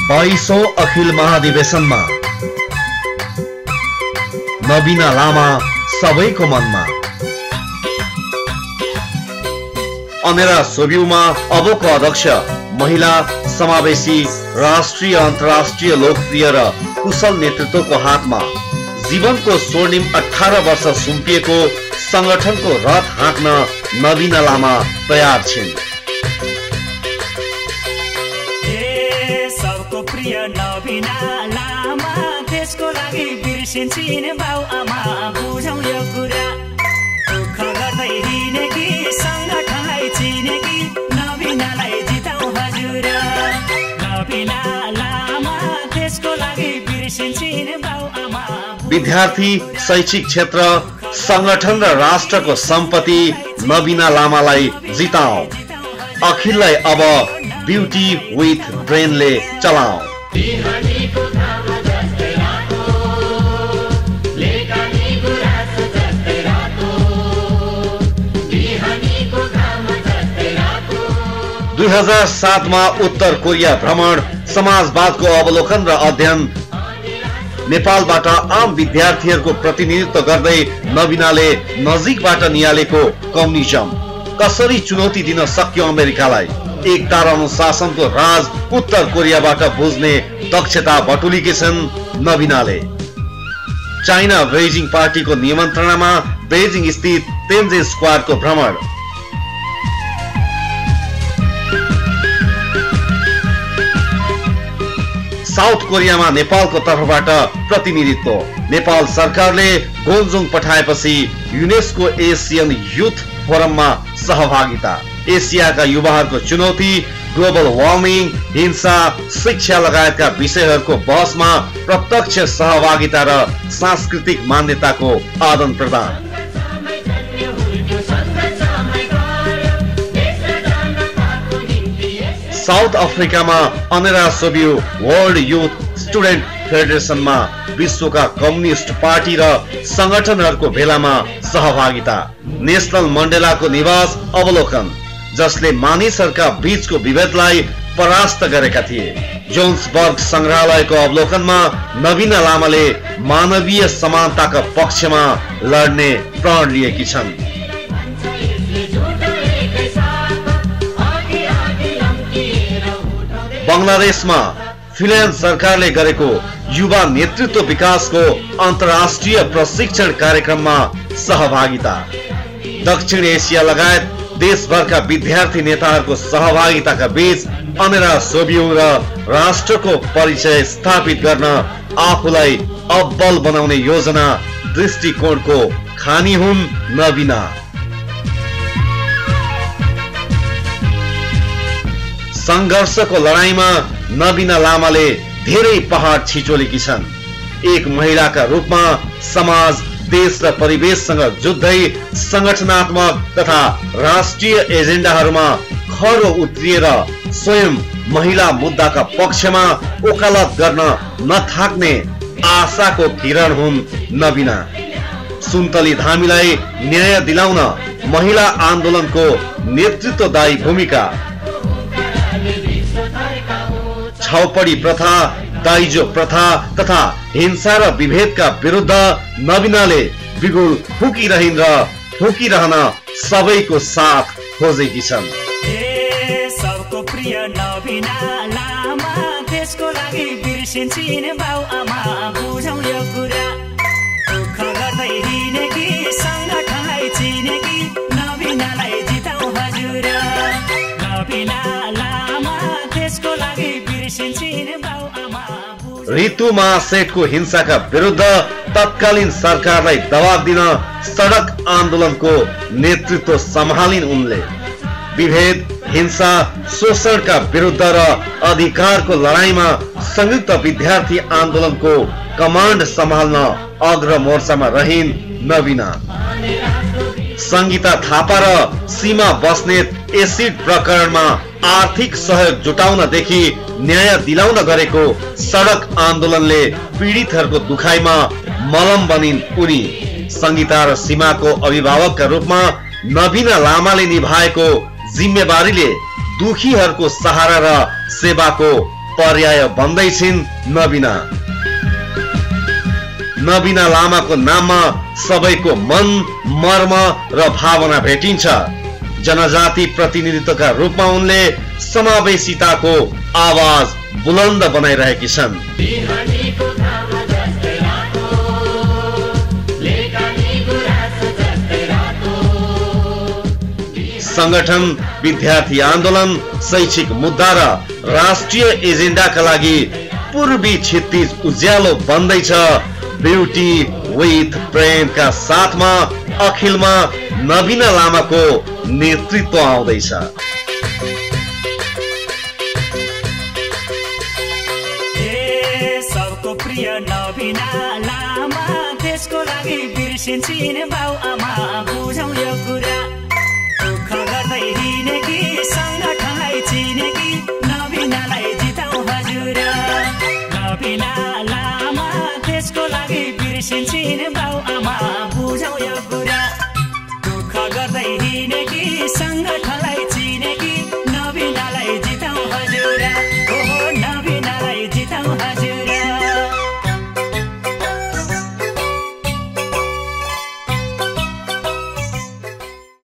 22औं अखिल महाधिवेशनमा नबिना लामा सबैको मनमा। अनेरा सोबिउमा अबको अध्यक्ष महिला समावेशी राष्ट्रिय अन्तर्राष्ट्रिय लोकप्रिय र कुशल नेतृत्वको हातमा जीवनको स्वर्णिम 18 वर्ष सुम्पिएको संगठनको रथ हाँक्न नबिना लामा तयार छिन्। सबको प्रिय नबिना लामा देशको लागि बिर्सिन्छन् बाउ आमा बुझौँ यो कुरा। दुःख गर्दै हिँडेकी संगठनलाई चिनेकी नबिनालाई जिताउँ हजुर। नबिना लामा देशको लागि बिर्सिन्छन् बाउ आमा। विद्यार्थी, शैक्षिक क्षेत्र, संगठन र राष्ट्रको सम्पत्ति नबिना लामालाई जिताऊ। अखिललाई अब ब्युटी विथ ब्रेनले चलाऊ। दुई 2007 मा उत्तर कोरिया भ्रमण, समाजवादको अवलोकन र अध्ययन, नेपालबाट आम विद्यार्थीहरूको प्रतिनिधित्व गर्दै नबिनाले नजिकबाट निहालेको कम्युनिज्म कसरी चुनौती दिन सक्यो अमेरिकालाई, एकता र अनुशासनको राज उत्तर कोरियाबाट बुझ्ने दक्षता बटुलेकी छन् नबिनाले। चाइना बेजिङ पार्टीको निमन्त्रणामा बेजिङ स्थित तेन्जिङ स्क्वायरको भ्रमण, साउथ कोरियामा नेपालको तर्फबाट प्रतिनिधित्व, नेपाल सरकारले गोन्जुङ पठाएपछि युनेस्को एसियन युथ फोरममा सहभागिता, एसियाका युवाहरूको चुनौती, ग्लोबल वार्मिङ, हिंसा, शिक्षा लगायतका विषयहरूको बहसमा प्रत्यक्ष सहभागिता र सांस्कृतिक मान्यताको आदान प्रदान। साउथ अफ्रिकामा अनेरा सोबिउ वर्ल्ड युथ स्टुडेन्ट फेडरेसनमा विश्वका कम्युनिस्ट पार्टी र संगठनहरूको भेलामा सहभागिता, नेशनल मण्डेलाको निवास अवलोकन, जसले मानिसहरूका बीचको विभेदलाई परास्त गरेका थिए, जोन्सबर्ग संग्रहालयको अवलोकनमा नबिना लामाले मानवीय समानताका पक्षमा लड्ने प्रण लिएकी छन्। बंगलादेशमा फिनल्यान्ड सरकारले गरेको युवा नेतृत्व विकासको अन्तर्राष्ट्रिय प्रशिक्षण कार्यक्रममा सहभागिता, दक्षिण एसिया लगायत देशभरका विद्यार्थी नेताहरूको सहभागिताका बीच अनेरा सोबिउ र राष्ट्रको परिचय स्थापित गर्न आफूलाई अब्बल बनाउने योजना दृष्टिकोणको खानी हुन् नबिना। संघर्षको लडाईँमा नबिना लामाले धेरै पहाड छिचोलेकी छन्। एक महिलाका रूपमा समाज, देश र परिवेशसँग जुझ्दै संगठनात्मक तथा राष्ट्रिय एजेन्डाहरूमा खरो उत्रिएर स्वयं महिला मुद्दाका पक्षमा वकालत गर्न नथाक्ने आशाको किरण हुन् नबिना। सुन्तली धामीलाई न्याय दिलाउन महिला आन्दोलनको नेतृत्वदायी भूमिका, छाउपडी प्रथा, दाइजो प्रथा तथा हिंसा र विभेदका विरुद्ध नबिनाले बिगुल फुकिरहन र फुकिरहन सबैको साथ खोजेकी छन्। सबको प्रिय नबिना लामा देशको लागि बिर्सिन्छन् बाउ आमा बुझौँ यो कुरा। दुःख गर्दै हिँडेकी संगठनलाई चिनेकी नबिनालाई जिताउँ हजुर। नबिना लामा देशको लागि बिर्सिन्छन् बाउ आमा। ऋतु महासेठको हिंसाका विरुद्ध तत्कालीन सरकारलाई दबाब दिन सडक आन्दोलनको नेतृत्व सम्हालिन् उनले। विभेद, हिंसा, शोषणका विरुद्ध र अधिकारको लडाईँमा संयुक्त विद्यार्थी आन्दोलनको कमान्ड सम्हाल्न अग्र मोर्चामा रहिन् नबिना। संगीता थापा र सीमा बस्नेत एसिड प्रकरणमा आर्थिक सहयोग जुटाउनदेखि न्याय दिलाउन गरेको सडक आन्दोलनले पीडितहरूको दुखाइमा मलम बनिन् उनी। संगीता र सीमाको अभिभावकका रूपमा नबिना लामाले निभाएको जिम्मेवारीले दुखीहरूको सहारा र सेवाको पर्याय बन्दै छिन् नबिना। नबिना लामाको नाममा सबैको मन, मर्म र भावना भेटिन्छ। जनजाति प्रतिनिधित्वका रूपमा उनले समावेशिताको आवाज बुलन्द बनाइरहेकी छन्। संगठन, विद्यार्थी आन्दोलन, शैक्षिक मुद्दा र राष्ट्रिय एजेन्डाका लागि पूर्वी क्षितिज उज्यालो बन्दैछ। ब्युटी विथ प्रेमका साथमा अखिलमा नबिना लामाको नेतृत्व आउँदैछ। सबको प्रिय नबिना लामा, देशको लागि बिर्सिन्छन् बाउ आमा, बुझौँ यो कुरा। दुःख गर्दै हिँडेकी संगठनलाई चिनेकी नबिनालाई जिताउँ हजुर। नबिना लामा, देशको लागि बिर्सिन्छन् बाउ आमा, बुझौँ यो कुरा। दुःख गर्दै हिँडेकी संगठन